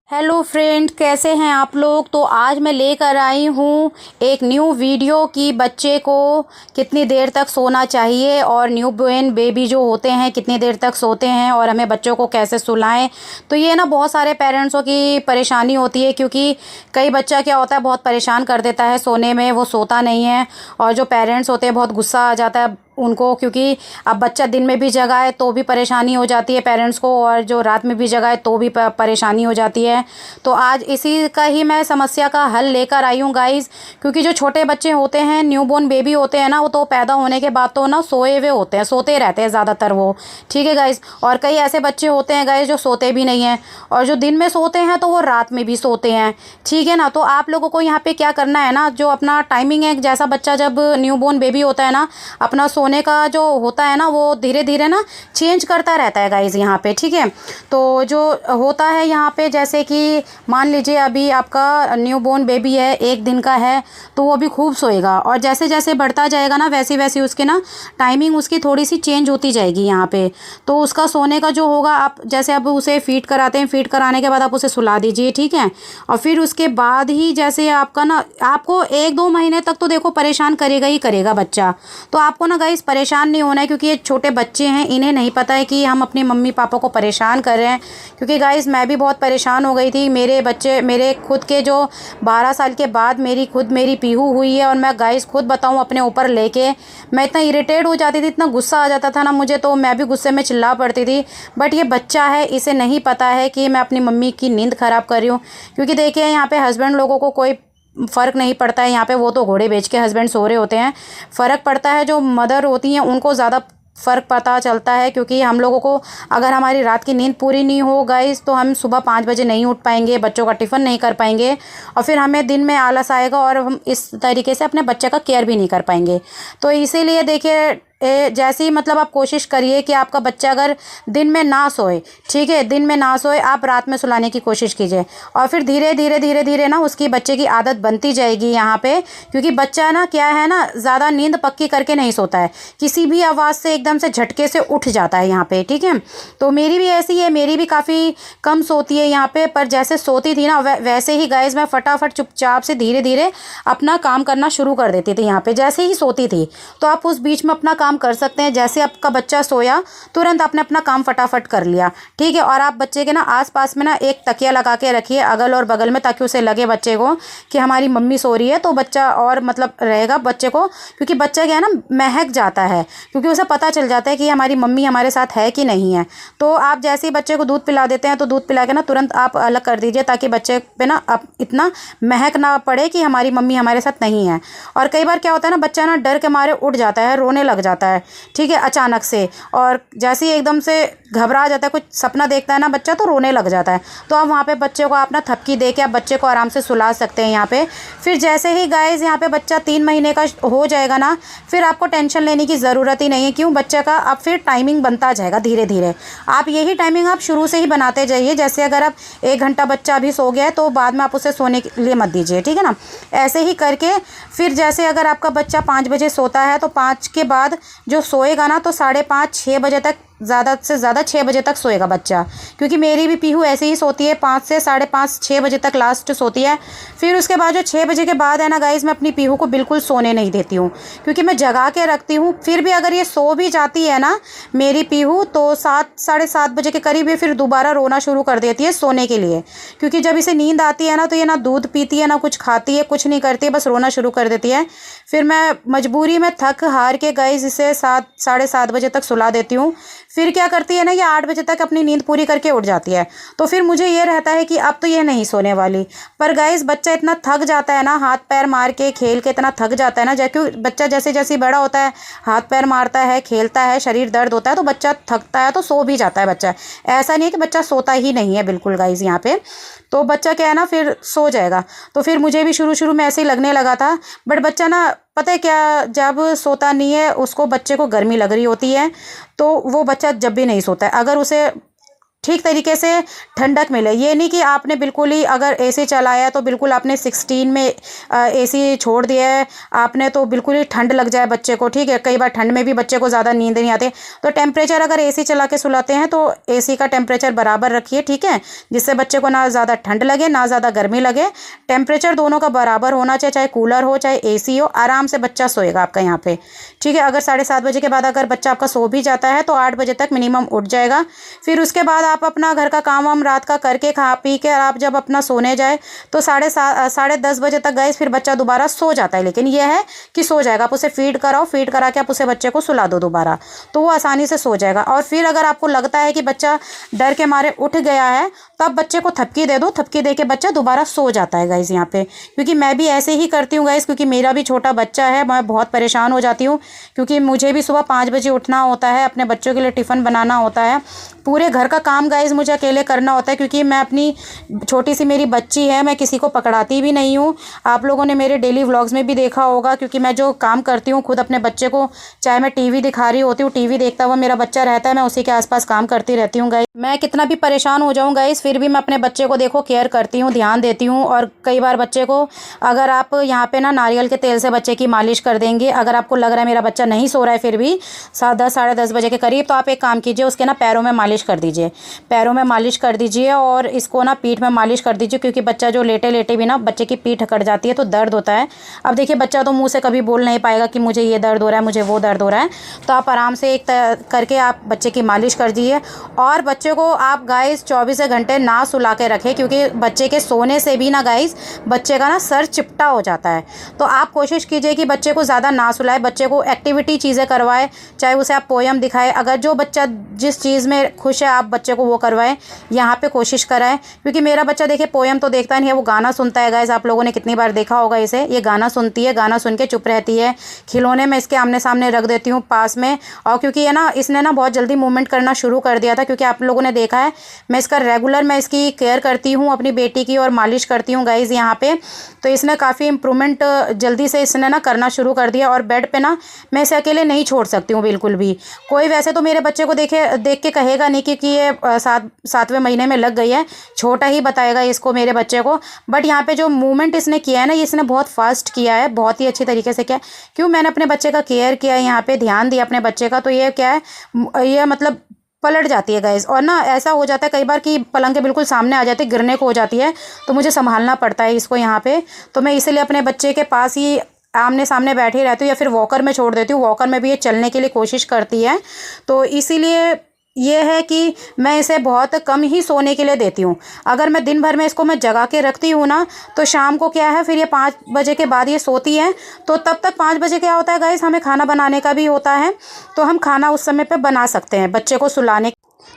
Hello friend, कैसे हैं आप लोग। तो आज मैं लेकर आई हूँ एक न्यू वीडियो कि बच्चे को कितनी देर तक सोना चाहिए और न्यू बॉर्न बेबी जो होते हैं कितनी देर तक सोते हैं और हमें बच्चों को कैसे सुलाएं। तो ये ना बहुत सारे पेरेंट्सों की परेशानी होती है, क्योंकि कई बच्चा क्या होता है बहुत परेशान कर देता है सोने में, वो सोता नहीं है। और जो पेरेंट्स होते हैं बहुत गुस्सा आ जाता है उनको, क्योंकि अब बच्चा दिन में भी जगा है तो भी परेशानी हो जाती है पेरेंट्स को, और जो रात में भी जगा है तो भी परेशानी हो जाती है। तो आज इसी का ही मैं समस्या का हल लेकर आई हूँ गाइज़। क्योंकि जो छोटे बच्चे होते हैं, न्यूबॉर्न बेबी होते हैं ना, वो तो पैदा होने के बाद तो ना सोए हुए होते हैं, सोते रहते हैं ज़्यादातर वो, ठीक है गाइज़। और कई ऐसे बच्चे होते हैं गाइज़ जो सोते भी नहीं हैं, और जो दिन में सोते हैं तो वो रात में भी सोते हैं, ठीक है ना। तो आप लोगों को यहाँ पे क्या करना है ना, जो अपना टाइमिंग है, जैसा बच्चा जब न्यूबॉर्न बेबी होता है ना, अपना सोने का जो होता है ना वो धीरे धीरे ना चेंज करता रहता है गाइज़ यहाँ पे, ठीक है। तो जो होता है यहाँ पे, जैसे कि मान लीजिए अभी आपका न्यूबॉर्न बेबी है, 1 दिन का है, तो वो भी खूब सोएगा, और जैसे जैसे बढ़ता जाएगा ना वैसे वैसे उसके ना टाइमिंग उसकी थोड़ी सी चेंज होती जाएगी यहाँ पे। तो उसका सोने का जो होगा, आप जैसे अब उसे फीड कराते हैं, फीड कराने के बाद आप उसे सुला दीजिए, ठीक है। और फिर उसके बाद ही जैसे आपका ना, आपको 1-2 महीने तक तो देखो परेशान करेगा ही करेगा बच्चा। तो आपको ना गाइस परेशान नहीं होना है, क्योंकि ये छोटे बच्चे हैं, इन्हें नहीं पता है कि हम अपने मम्मी पापा को परेशान कर रहे हैं। क्योंकि गाइस मैं भी बहुत परेशान हो गई थी। मेरे बच्चे, मेरे खुद के जो 12 साल के बाद मेरी पीहू हुई है, और मैं गाइस खुद बताऊं अपने ऊपर लेके मैं इतना इरिटेट हो जाती थी, इतना गुस्सा आ जाता था ना मुझे, तो मैं भी गुस्से में चिल्ला पड़ती थी। बट ये बच्चा है, इसे नहीं पता है कि मैं अपनी मम्मी की नींद ख़राब कर रही हूँ। क्योंकि देखिए यहाँ पे हस्बैंड लोगों को कोई फ़र्क नहीं पड़ता है, यहाँ पे वो तो घोड़े बेच के हस्बैंड सो रहे होते हैं। फ़र्क पड़ता है जो मदर होती हैं उनको ज़्यादा फ़र्क पता चलता है। क्योंकि हम लोगों को अगर हमारी रात की नींद पूरी नहीं हो गाइस, तो हम सुबह 5 बजे नहीं उठ पाएंगे, बच्चों का टिफ़िन नहीं कर पाएंगे, और फिर हमें दिन में आलस आएगा, और हम इस तरीके से अपने बच्चे का केयर भी नहीं कर पाएंगे। तो इसीलिए देखिए जैसे ही मतलब आप कोशिश करिए कि आपका बच्चा अगर दिन में ना सोए, ठीक है, दिन में ना सोए, आप रात में सुलाने की कोशिश कीजिए। और फिर धीरे धीरे धीरे धीरे ना उसकी बच्चे की आदत बनती जाएगी यहाँ पे। क्योंकि बच्चा ना क्या है ना, ज़्यादा नींद पक्की करके नहीं सोता है, किसी भी आवाज़ से एकदम से झटके से उठ जाता है यहाँ पे, ठीक है। तो मेरी भी ऐसी है, मेरी भी काफ़ी कम सोती है यहाँ पे, पर जैसे सोती थी ना वैसे ही गाइस मैं फटाफट चुपचाप से धीरे धीरे अपना काम करना शुरू कर देती थी यहाँ पे, जैसे ही सोती थी। तो आप उस बीच में अपना काम कर सकते हैं। जैसे आपका बच्चा सोया तुरंत आपने अपना काम फटाफट कर लिया, ठीक है। और आप बच्चे के ना आसपास में ना एक तकिया लगा के रखिए अगल और बगल में, ताकि उसे लगे बच्चे को कि हमारी मम्मी सो रही है, तो बच्चा और मतलब रहेगा बच्चे को। क्योंकि बच्चा क्या है ना महक जाता है, क्योंकि उसे पता चल जाता है कि हमारी मम्मी हमारे साथ है कि नहीं है। तो आप जैसे ही बच्चे को दूध पिला देते हैं, तो दूध पिला के ना तुरंत आप अलग कर दीजिए, ताकि बच्चे पे ना अब इतना महक ना पड़े कि हमारी मम्मी हमारे साथ नहीं है। और कई बार क्या होता है ना, बच्चा ना डर के मारे उठ जाता है, रोने लग जाता है, ठीक है, अचानक से। और जैसे ही एकदम से घबरा जाता है, कुछ सपना देखता है ना बच्चा, तो रोने लग जाता है। तो आप वहाँ पे बच्चे को आप ना थपकी दे के आप बच्चे को आराम से सुला सकते हैं यहाँ पे। फिर जैसे ही गाइस यहाँ पे बच्चा 3 महीने का हो जाएगा ना, फिर आपको टेंशन लेने की ज़रूरत ही नहीं है। क्यों, बच्चे का अब फिर टाइमिंग बनता जाएगा धीरे धीरे। आप यही टाइमिंग आप शुरू से ही बनाते जाइए। जैसे अगर आप 1 घंटा बच्चा अभी सो गया है, तो बाद में आप उसे सोने के लिए मत दीजिए, ठीक है ना। ऐसे ही करके फिर जैसे अगर आपका बच्चा 5 बजे सोता है, तो 5 के बाद जो सोएगा ना, तो 5:30-6 बजे तक, ज़्यादा से ज़्यादा 6 बजे तक सोएगा बच्चा। क्योंकि मेरी भी पीहू ऐसे ही सोती है, 5 से 5:30-6 बजे तक लास्ट सोती है। फिर उसके बाद जो 6 बजे के बाद है ना गाइस, मैं अपनी पीहू को बिल्कुल सोने नहीं देती हूँ, क्योंकि मैं जगा के रखती हूँ। फिर भी अगर ये सो भी जाती है ना मेरी पीहू, तो 7-7:30 बजे के करीब ये फिर दोबारा रोना शुरू कर देती है सोने के लिए। क्योंकि जब इसे नींद आती है ना, तो ये ना दूध पीती है, ना कुछ खाती है, कुछ नहीं करती है, बस रोना शुरू कर देती है। फिर मैं मजबूरी में थक हार के गाइस इसे 7-7:30 बजे तक सुला देती हूँ। फिर क्या करती है ना, ये 8 बजे तक अपनी नींद पूरी करके उठ जाती है। तो फिर मुझे ये रहता है कि अब तो ये नहीं सोने वाली। पर गाइस बच्चा इतना थक जाता है ना, हाथ पैर मार के खेल के इतना थक जाता है ना, जैसे बच्चा जैसे जैसे बड़ा होता है, हाथ पैर मारता है, खेलता है, शरीर दर्द होता है, तो बच्चा थकता है, तो सो भी जाता है बच्चा। ऐसा नहीं है कि बच्चा सोता ही नहीं है बिल्कुल गाइस यहाँ पे। तो बच्चा क्या है ना फिर सो जाएगा। तो फिर मुझे भी शुरू शुरू में ऐसे ही लगने लगा था। बट बच्चा ना पता है क्या, जब सोता नहीं है, उसको बच्चे को गर्मी लग रही होती है, तो वो बच्चा जब भी नहीं सोता है। अगर उसे ठीक तरीके से ठंडक मिले। ये नहीं कि आपने बिल्कुल ही अगर एसी चलाया तो बिल्कुल आपने 16 में एसी छोड़ दिया है आपने, तो बिल्कुल ही ठंड लग जाए बच्चे को। ठीक है, कई बार ठंड में भी बच्चे को ज़्यादा नींद नहीं आते, तो टेम्परेचर अगर एसी चला के सुलाते हैं तो एसी का टेम्परेचर बराबर रखिए। ठीक है, जिससे बच्चे को ना ज़्यादा ठंड लगे ना ज़्यादा गर्मी लगे, टेम्परेचर दोनों का बराबर होना चाहिए, चाहे कूलर हो चाहे एसी हो, आराम से बच्चा सोएगा आपका यहाँ पे। ठीक है, अगर 7:30 बजे के बाद अगर बच्चा आपका सो भी जाता है तो 8 बजे तक मिनिमम उठ जाएगा। फिर उसके बाद आप अपना घर का काम वाम रात का करके खा पी के आप जब अपना सोने जाए तो 10:30 बजे तक गाइस फिर बच्चा दोबारा सो जाता है। लेकिन यह है कि सो जाएगा, आप उसे फीड कराओ, फीड करा के आप उसे बच्चे को सुला दो दोबारा, तो वो आसानी से सो जाएगा। और फिर अगर आपको लगता है कि बच्चा डर के मारे उठ गया है तो आप बच्चे को थपकी दे दो, थपकी दे के बच्चा दोबारा सो जाता है गाइस यहाँ पे। क्योंकि मैं भी ऐसे ही करती हूँ गाइस, क्योंकि मेरा भी छोटा बच्चा है, मैं बहुत परेशान हो जाती हूँ, क्योंकि मुझे भी सुबह 5 बजे उठना होता है, अपने बच्चों के लिए टिफ़िन बनाना होता है, पूरे घर का काम गाइस मुझे अकेले करना होता है। क्योंकि मैं अपनी छोटी सी मेरी बच्ची है, मैं किसी को पकड़ाती भी नहीं हूँ। आप लोगों ने मेरे डेली व्लॉग्स में भी देखा होगा, क्योंकि मैं जो काम करती हूँ खुद अपने बच्चे को, चाहे मैं टीवी दिखा रही होती हूँ, टीवी देखता हुआ मेरा बच्चा रहता है, मैं उसी के आसपास काम करती रहती हूँ गाइस। मैं कितना भी परेशान हो जाऊँ गाइस, फिर भी मैं अपने बच्चे को देखो केयर करती हूँ, ध्यान देती हूँ। और कई बार बच्चे को अगर आप यहाँ पे ना नारियल के तेल से बच्चे की मालिश कर देंगे, अगर आपको लग रहा है मेरा बच्चा नहीं सो रहा है फिर भी 10 साढ़े 10 बजे के करीब, तो आप एक काम कीजिए, उसके ना पैरों में मालिश कर दीजिए, पैरों में मालिश कर दीजिए और इसको ना पीठ में मालिश कर दीजिए। क्योंकि बच्चा जो लेटे लेटे भी ना बच्चे की पीठ अकड़ जाती है तो दर्द होता है। अब देखिए बच्चा तो मुंह से कभी बोल नहीं पाएगा कि मुझे ये दर्द हो रहा है, मुझे वो दर्द हो रहा है, तो आप आराम से एक करके आप बच्चे की मालिश कर दीजिए। और बच्चे को आप गाइस 24 घंटे ना सुला के रखें, क्योंकि बच्चे के सोने से भी ना गाइस बच्चे का ना सर चिपटा हो जाता है। तो आप कोशिश कीजिए कि बच्चे को ज़्यादा ना सुलाए, बच्चे को एक्टिविटी चीज़ें करवाएं, चाहे उसे आप पोयम दिखाएं, अगर जो बच्चा जिस चीज़ में खुश है आप बच्चे को वो करवाएं, यहाँ पे कोशिश कराएं। क्योंकि मेरा बच्चा देखिए पोयम तो देखता नहीं है, वो गाना सुनता है गाइस। आप लोगों ने कितनी बार देखा होगा इसे, ये गाना सुनती है, गाना सुन के चुप रहती है। खिलौने में इसके आमने सामने रख देती हूँ पास में। और क्योंकि ये ना इसने ना बहुत जल्दी मूवमेंट करना शुरू कर दिया था, क्योंकि आप लोगों ने देखा है मैं इसका रेगुलर मैं इसकी केयर करती हूँ अपनी बेटी की, और मालिश करती हूँ गाइस यहाँ पे। तो इसने काफ़ी इम्प्रूवमेंट जल्दी से इसने ना करना शुरू कर दिया। और बेड पे ना मैं इसे अकेले नहीं छोड़ सकती हूँ बिल्कुल भी। कोई वैसे तो मेरे बच्चे को देख के कहेगा नहीं कि ये 7वें महीने में लग गई है, छोटा ही बताएगा इसको मेरे बच्चे को। बट यहाँ पे जो मूवमेंट इसने किया है ना, इसने बहुत फास्ट किया है, बहुत ही अच्छी तरीके से किया है। क्यों, मैंने अपने बच्चे का केयर किया है, यहाँ पे ध्यान दिया अपने बच्चे का। तो ये क्या है, ये मतलब पलट जाती है गाइस। और ना ऐसा हो जाता है कई बार कि पलंग के बिल्कुल सामने आ जाती है, गिरने को हो जाती है, तो मुझे संभालना पड़ता है इसको यहाँ पे। तो मैं इसीलिए अपने बच्चे के पास ही आमने सामने बैठी रहती हूँ, या फिर वॉकर में छोड़ देती हूँ। वॉकर में भी ये चलने के लिए कोशिश करती है, तो इसीलिए ये है कि मैं इसे बहुत कम ही सोने के लिए देती हूँ। अगर मैं दिन भर में इसको मैं जगा के रखती हूँ ना, तो शाम को क्या है फिर ये 5 बजे के बाद ये सोती है। तो तब तक 5 बजे क्या होता है गाइस, हमें खाना बनाने का भी होता है, तो हम खाना उस समय पे बना सकते हैं बच्चे को सुलाने।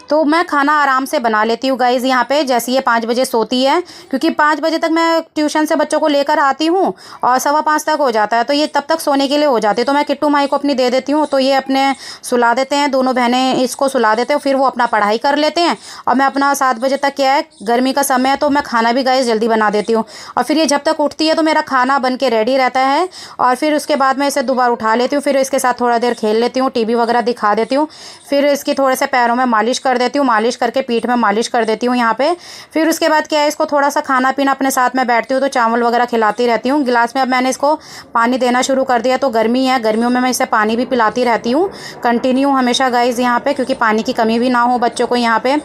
तो मैं खाना आराम से बना लेती हूँ गाइज़ यहाँ पे, जैसे ये 5 बजे सोती है, क्योंकि 5 बजे तक मैं ट्यूशन से बच्चों को लेकर आती हूँ और 5:15 तक हो जाता है, तो ये तब तक सोने के लिए हो जाती है। तो मैं किट्टू माई को अपनी दे देती हूँ, तो ये अपने सुला देते हैं, दोनों बहनें इसको सुला देते हैं, फिर वो अपना पढ़ाई कर लेते हैं। और मैं अपना 7 बजे तक क्या है, गर्मी का समय है, तो मैं खाना भी गाइज़ जल्दी बना देती हूँ। और फिर ये जब तक उठती है तो मेरा खाना बन के रेडी रहता है, और फिर उसके बाद मैं इसे दोबारा उठा लेती हूँ, फिर इसके साथ थोड़ा देर खेल लेती हूँ, टीवी वगैरह दिखा देती हूँ, फिर इसकी थोड़े से पैरों में मालिश कर देती हूँ, मालिश करके पीठ में मालिश कर देती हूँ यहाँ पे। फिर उसके बाद क्या है, इसको थोड़ा सा खाना पीना अपने साथ में बैठती हूँ तो चावल वगैरह खिलाती रहती हूँ। गिलास में अब मैंने इसको पानी देना शुरू कर दिया, तो गर्मी है, गर्मियों में मैं इसे पानी भी पिलाती रहती हूँ कंटिन्यू हमेशा गाइज़ यहाँ पे, क्योंकि पानी की कमी भी ना हो बच्चों को यहाँ पे।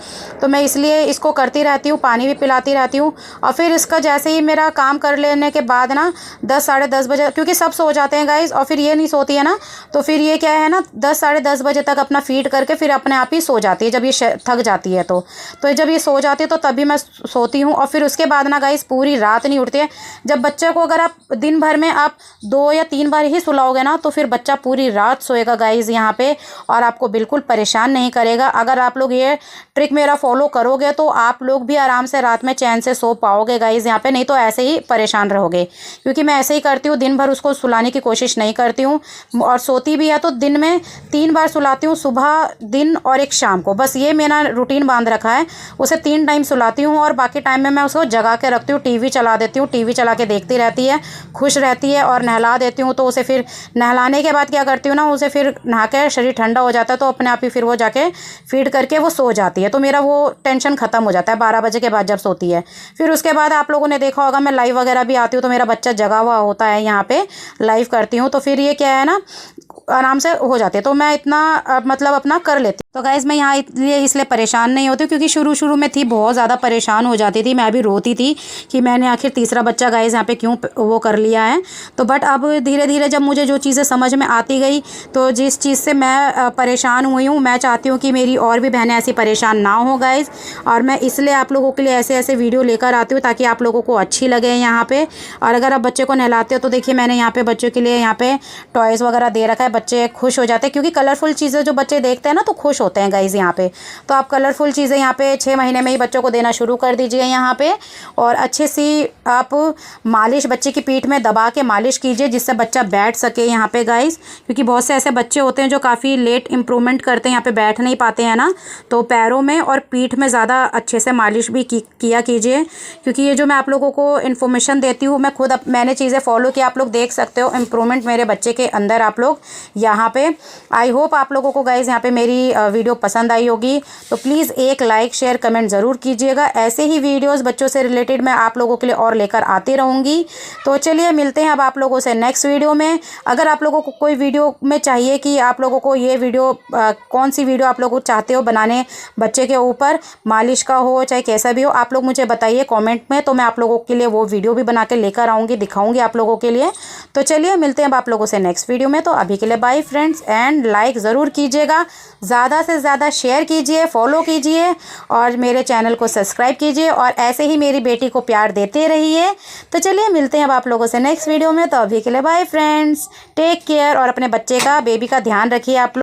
तो मैं इसलिए इसको करती रहती हूँ, पानी भी पिलाती रहती हूँ। और फिर इसका जैसे ही मेरा काम कर लेने के बाद ना 10 साढ़े 10 बजे, क्योंकि सब सो जाते हैं गाइज़, और फिर ये नहीं सोती है ना, तो फिर ये क्या है ना 10 साढ़े 10 बजे तक अपना फीड करके फिर अपने आप ही सो जाती है, जब ये थक जाती है। तो जब ये सो जाती है तो तभी मैं सोती हूँ। और फिर उसके बाद ना गाइस पूरी रात नहीं उठती है। जब बच्चे को अगर आप दिन भर में आप 2 या 3 बार ही सुलाओगे ना, तो फिर बच्चा पूरी रात सोएगा गाइस यहाँ पे, और आपको बिल्कुल परेशान नहीं करेगा। अगर आप लोग ये ट्रिक मेरा फॉलो करोगे तो आप लोग भी आराम से रात में चैन से सो पाओगे गाइस यहाँ पे, नहीं तो ऐसे ही परेशान रहोगे। क्योंकि मैं ऐसे ही करती हूँ, दिन भर उसको सुलाने की कोशिश नहीं करती हूँ, और सोती भी है तो दिन में 3 बार सुलाती हूँ, सुबह, दिन और एक शाम को, बस बस ये मेरा रूटीन बांध रखा है। उसे 3 टाइम सुलाती हूँ और बाकी टाइम में मैं उसको जगा के रखती हूँ, टीवी चला देती हूँ, टीवी चला के देखती रहती है, खुश रहती है। और नहला देती हूँ तो उसे फिर नहलाने के बाद क्या करती हूँ ना, उसे फिर नहा के शरीर ठंडा हो जाता है तो अपने आप ही फिर वो जाके फीड करके वो सो जाती है। तो मेरा वो टेंशन ख़त्म हो जाता है 12 बजे के बाद जब सोती है। फिर उसके बाद आप लोगों ने देखा होगा मैं लाइव वगैरह भी आती हूँ तो मेरा बच्चा जगा हुआ होता है, यहाँ पे लाइव करती हूँ तो फिर ये क्या है ना, आराम से हो जाते हैं। तो मैं इतना मतलब अपना कर लेती हूँ। तो गाइज़ मैं यहाँ इसलिए परेशान नहीं होती, क्योंकि शुरू में थी बहुत ज़्यादा परेशान हो जाती थी, मैं भी रोती थी कि मैंने आखिर तीसरा बच्चा गाइज़ यहाँ पे क्यों वो कर लिया है। तो बट अब धीरे धीरे जब मुझे जो चीज़ें समझ में आती गई, तो जिस चीज़ से मैं परेशान हुई हूँ, मैं चाहती हूँ कि मेरी और भी बहनें ऐसी परेशान ना हो गाइज़। और मैं इसलिए आप लोगों के लिए ऐसे ऐसे वीडियो लेकर आती हूँ ताकि आप लोगों को अच्छी लगे यहाँ पे। और अगर आप बच्चे को नहलाते हो तो देखिए मैंने यहाँ पे बच्चों के लिए यहाँ पे टॉयज़ वगैरह दे रखा है, बच्चे खुश हो जाते हैं क्योंकि कलरफुल चीज़ें जो बच्चे देखते हैं ना तो खुश होते हैं गाइज़ यहाँ पे। तो आप कलरफुल चीज़ें यहाँ पे 6 महीने में ही बच्चों को देना शुरू कर दीजिए यहाँ पे। और अच्छे सी आप मालिश बच्चे की पीठ में दबा के मालिश कीजिए जिससे बच्चा बैठ सके यहाँ पे गाइज़, क्योंकि बहुत से ऐसे बच्चे होते हैं जो काफ़ी लेट इम्प्रूवमेंट करते हैं, यहाँ पे बैठ नहीं पाते हैं ना। तो पैरों में और पीठ में ज़्यादा अच्छे से मालिश भी किया कीजिए, क्योंकि ये जो मैं आप लोगों को इन्फॉर्मेशन देती हूँ मैं खुद मैंने चीज़ें फॉलो की, आप लोग देख सकते हो इम्प्रूवमेंट मेरे बच्चे के अंदर आप लोग यहाँ पे। आई होप आप लोगों को गाइज़ यहाँ पे मेरी वीडियो पसंद आई होगी। तो प्लीज़ एक लाइक शेयर कमेंट ज़रूर कीजिएगा। ऐसे ही वीडियोस बच्चों से रिलेटेड मैं आप लोगों के लिए और लेकर आती रहूँगी। तो चलिए मिलते हैं अब आप लोगों से नेक्स्ट वीडियो में। अगर आप लोगों को कोई वीडियो में चाहिए कि आप लोगों को ये वीडियो कौन सी वीडियो आप लोग चाहते हो बनाने बच्चे के ऊपर, मालिश का हो चाहे कैसा भी हो, आप लोग मुझे बताइए कॉमेंट में, तो मैं आप लोगों के लिए वो वीडियो भी बना के लेकर आऊँगी, दिखाऊँगी आप लोगों के लिए। तो चलिए मिलते हैं अब आप लोगों से नेक्स्ट वीडियो में। तो अभी के लिए बाय फ्रेंड्स, एंड लाइक ज़रूर कीजिएगा, ज़्यादा से ज़्यादा शेयर कीजिए, फॉलो कीजिए और मेरे चैनल को सब्सक्राइब कीजिए और ऐसे ही मेरी बेटी को प्यार देते रहिए। तो चलिए मिलते हैं अब आप लोगों से नेक्स्ट वीडियो में। तो अभी के लिए बाय फ्रेंड्स, टेक केयर और अपने बच्चे का बेबी का ध्यान रखिए आप लोग।